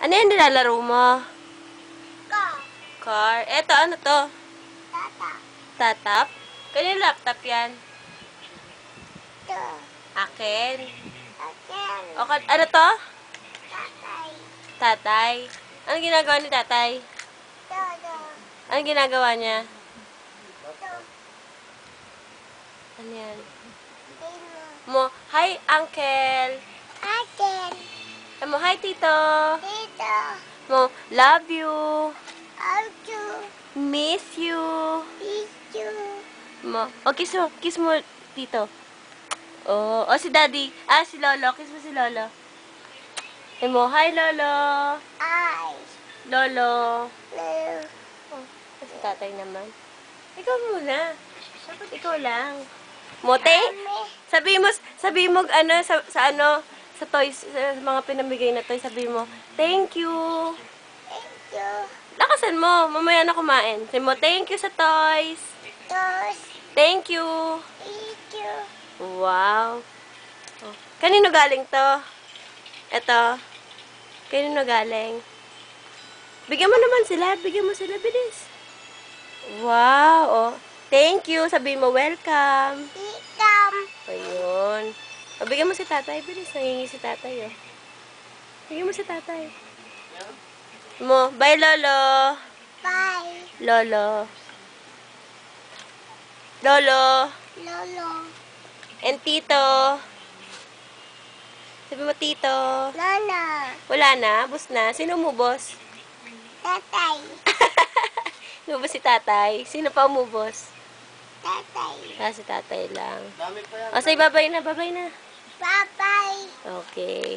Ano yan nilalaro mo? Car. Car. Eto, ano to? Tata. Tatap? Kanyung laptop yan? To. Akin. Again. Okay, ano to? Tatay. Tatay. Ano ginagawa ni tatay? Todo. Ano ginagawa niya? To. Ano yan? Dino. Mo, hi, uncle. Again. Mo, hi, tito. Dito. Mo, love you. Auto. Miss you. Dito. Mo, kiss mo, tito. Oh, si daddy. Si lolo. Kiss mo si lolo. Mo, hi, lolo. Eyes. Lolo. Blue. Oh, si tatay naman. Ikaw muna. Dapat ikaw lang. Mote? Sabi mo, ano, sa toys, sa mga pinamigay na toys, sabi mo, thank you. Thank you. Lakasan mo, mamaya na kumain. Sabi mo, thank you sa toys. Toast. Thank you. Thank you. Wow. Oh. Kanino galing to? Eto. Kanino galing? Bigyan mo naman sila. Bigyan mo sila, bilis. Wow. Oh. Thank you. Sabihin mo, welcome. Itam. Ayun. O, bigyan mo si tatay. Bilis, nangingi si tatay, oh. Bigyan mo si tatay. Mo, bye, lolo. Bye. Lolo. Lolo. Lolo. And tito. Sabi mo, tito. Nana. Wala na? Bus na? Sino umubos? Tatay. Umubos si tatay. Sino pa umubos? Tatay. Si tatay lang. O, say bye-bye na. Bye-bye na. Bye-bye. Okay.